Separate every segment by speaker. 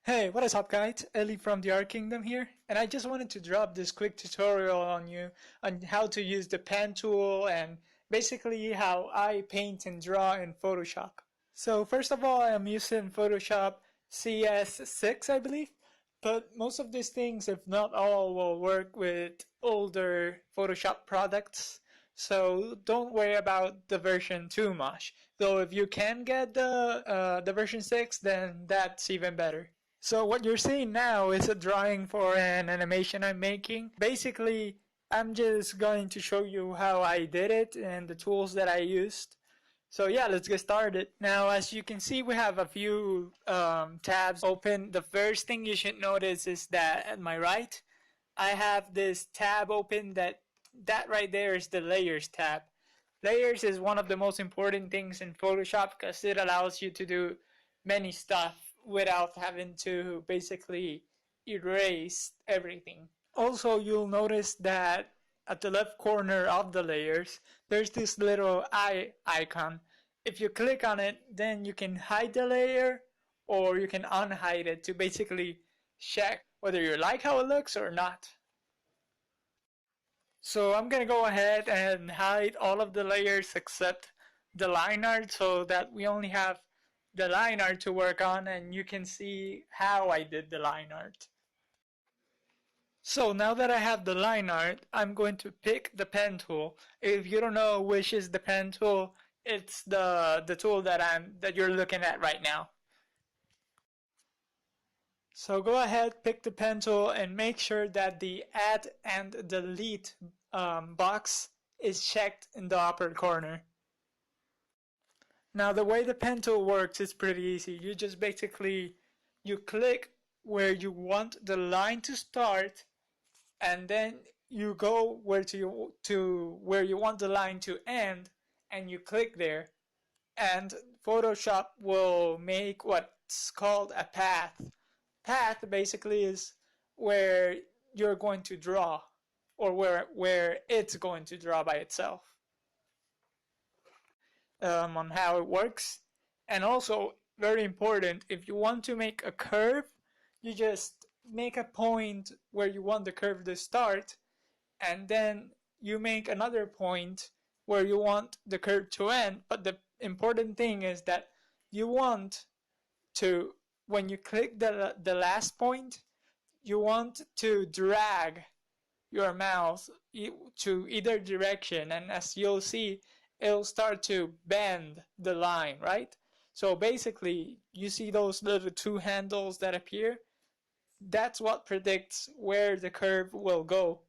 Speaker 1: Hey, what is up guys? Ellie from the Art Kingdom here, and I just wanted to drop this quick tutorial on you on how to use the pen tool and basically how I paint and draw in Photoshop. So first of all, I'm using Photoshop CS6 I believe, but most of these things, if not all, will work with older Photoshop products. So don't worry about the version too much. Though if you can get the version 6, then that's even better. So what you're seeing now is a drawing for an animation I'm making. Basically, I'm just going to show you how I did it and the tools that I used. So yeah, let's get started. Now, as you can see, we have a few tabs open. The first thing you should notice is that at my right, I have this tab open that right there is the layers tab. Layers is one of the most important things in Photoshop because it allows you to do many stuff without having to basically erase everything. Also, you'll notice that at the left corner of the layers, there's this little eye icon. If you click on it, then you can hide the layer or you can unhide it to basically check whether you like how it looks or not. So I'm gonna go ahead and hide all of the layers except the line art so that we only have the line art to work on and you can see how I did the line art. So now that I have the line art, I'm going to pick the pen tool. If you don't know which is the pen tool, it's the tool that you're looking at right now. So go ahead, pick the pen tool and make sure that the add and delete box is checked in the upper corner. Now the way the pen tool works is pretty easy. You just basically you click where you want the line to start and then you go to where you want the line to end and you click there and Photoshop will make what's called a path. Path basically is where you're going to draw or where it's going to draw by itself on how it works. And also, very important, if you want to make a curve, you just make a point where you want the curve to start, and then you make another point where you want the curve to end. But the important thing is that you want to, when you click the last point, you want to drag your mouse to either direction, and as you'll see, it'll start to bend the line, right? So basically, you see those little two handles that appear? That's what predicts where the curve will go.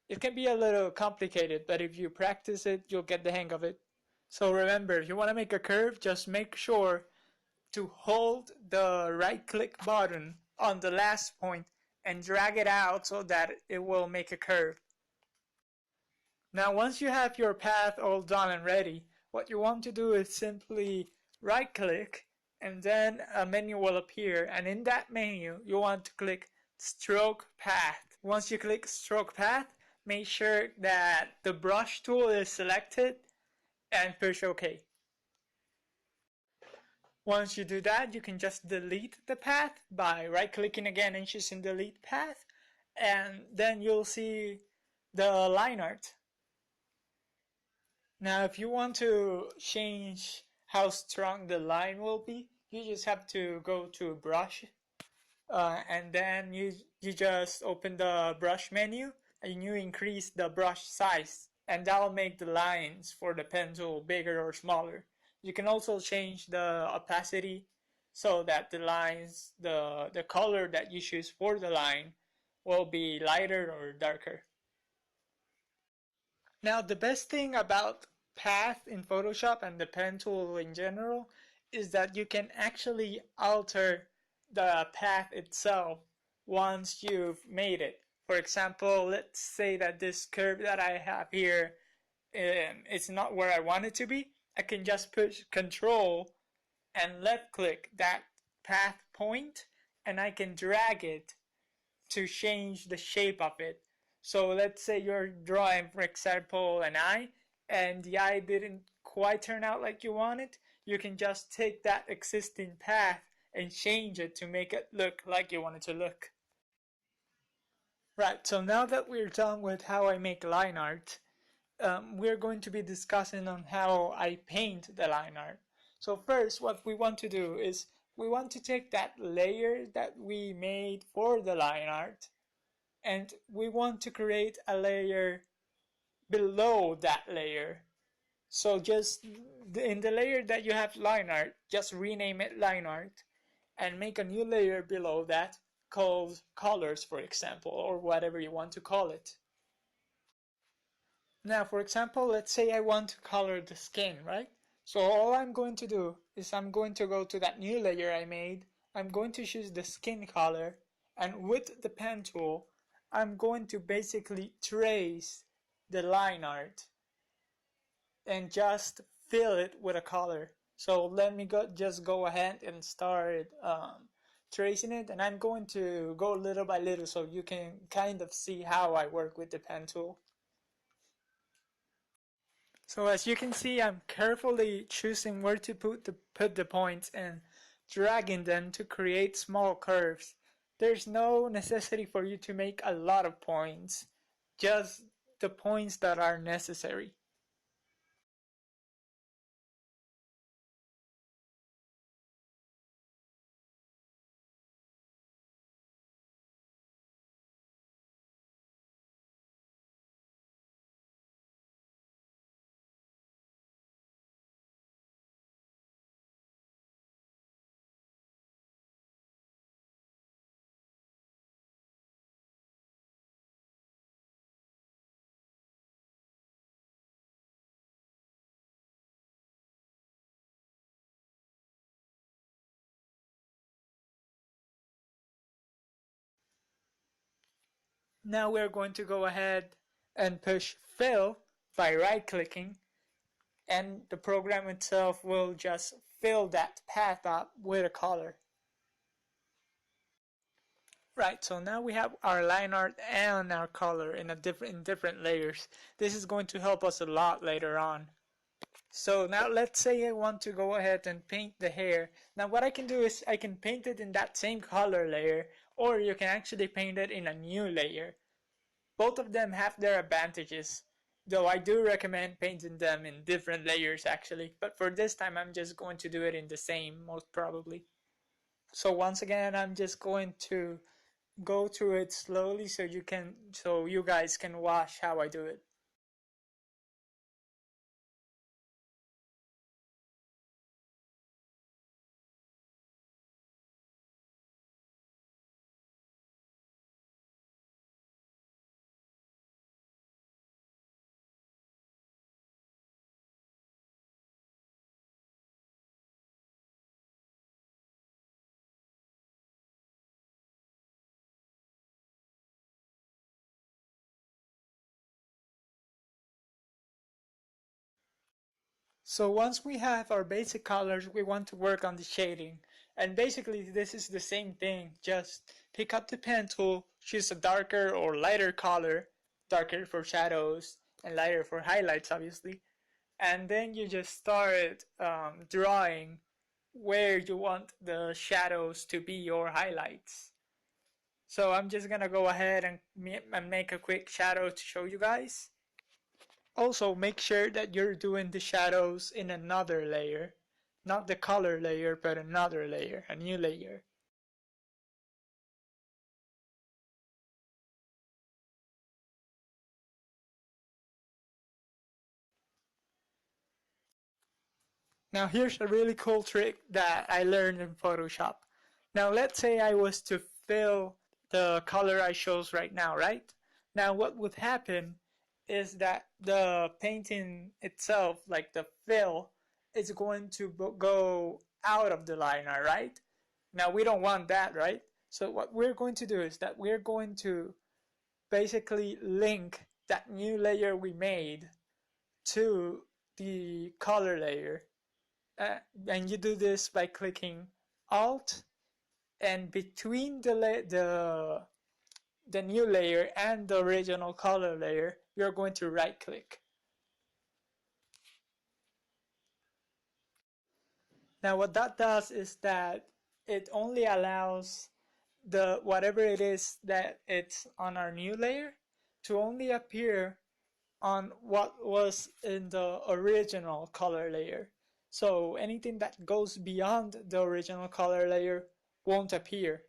Speaker 1: It can be a little complicated, but if you practice it, you'll get the hang of it. So remember, if you want to make a curve, just make sure to hold the right click button on the last point and drag it out so that it will make a curve. Now once you have your path all done and ready, what you want to do is simply right click and then a menu will appear, and in that menu you want to click stroke path. Once you click stroke path, make sure that the brush tool is selected and push OK. Once you do that, you can just delete the path by right clicking again and choosing delete path, and then you'll see the line art. Now if you want to change how strong the line will be, you just have to go to brush and then you just open the brush menu and you increase the brush size, and that will make the lines for the pen tool bigger or smaller. You can also change the opacity so that the lines, the color that you choose for the line will be lighter or darker. Now the best thing about path in Photoshop and the pen tool in general is that you can actually alter the path itself once you've made it. For example, let's say that this curve that I have here is not where I want it to be. I can just push Control and left click that path point and I can drag it to change the shape of it. So let's say you're drawing, for example, an eye, and the eye didn't quite turn out like you wanted. You can just take that existing path and change it to make it look like you want it to look. Right, so now that we're done with how I make line art, we're going to be discussing on how I paint the line art. So first, what we want to do is we want to take that layer that we made for the line art, and we want to create a layer below that layer. So just in the layer that you have line art, just rename it line art and make a new layer below that called colors, for example, or whatever you want to call it. Now, for example, let's say I want to color the skin, right? So all I'm going to do is I'm going to go to that new layer I made. I'm going to choose the skin color, and with the pen tool, I'm going to basically trace the line art and just fill it with a color. So let me just go ahead and start tracing it, and I'm going to go little by little so you can kind of see how I work with the pen tool. So as you can see, I'm carefully choosing where to put the points and dragging them to create small curves. There's no necessity for you to make a lot of points, just the points that are necessary. Now we're going to go ahead and push fill by right clicking, and the program itself will just fill that path up with a color. Right, so now we have our line art and our color in different layers. This is going to help us a lot later on. So now let's say I want to go ahead and paint the hair. Now what I can do is I can paint it in that same color layer, or you can actually paint it in a new layer. Both of them have their advantages, though I do recommend painting them in different layers actually, but for this time I'm just going to do it in the same, most probably. So once again, I'm just going to go through it slowly so you guys can watch how I do it. So once we have our basic colors, we want to work on the shading. And basically this is the same thing, just pick up the pen tool, choose a darker or lighter color, darker for shadows and lighter for highlights obviously, and then you just start drawing where you want the shadows to be your highlights. So I'm just gonna go ahead and make a quick shadow to show you guys. Also, make sure that you're doing the shadows in another layer. Not the color layer, but another layer, a new layer. Now here's a really cool trick that I learned in Photoshop. Now let's say I was to fill the color I chose right now, right? Now what would happen is that the painting itself, like the fill, is going to go out of the liner, right? Now we don't want that, right? So what we're going to do is that we're going to basically link that new layer we made to the color layer. And you do this by clicking Alt, and between the new layer and the original color layer, you're going to right click. Now what that does is that it only allows the whatever it is that it's on our new layer to only appear on what was in the original color layer. So anything that goes beyond the original color layer won't appear.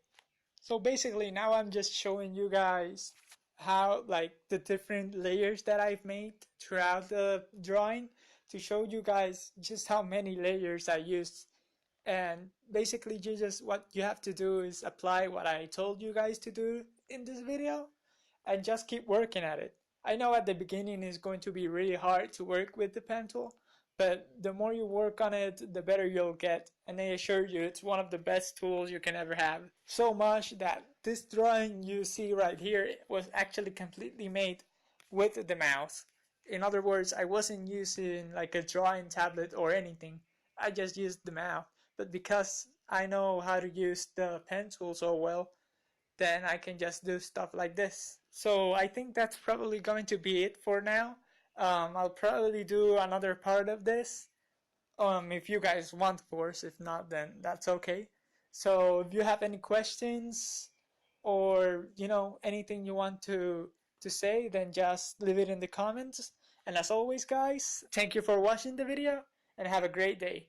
Speaker 1: So basically now I'm just showing you guys how, like, the different layers that I've made throughout the drawing to show you guys just how many layers I used. And basically you just, what you have to do is apply what I told you guys to do in this video and just keep working at it. I know at the beginning it's going to be really hard to work with the pen tool, but the more you work on it, the better you'll get. And I assure you, it's one of the best tools you can ever have. So much that this drawing you see right here was actually completely made with the mouse. In other words, I wasn't using like a drawing tablet or anything. I just used the mouse. But because I know how to use the pen tool so well, then I can just do stuff like this. So I think that's probably going to be it for now. I'll probably do another part of this, if you guys want, of course. If not, then that's okay. So if you have any questions or anything you want to say, then just leave it in the comments. And as always, guys, thank you for watching the video and have a great day.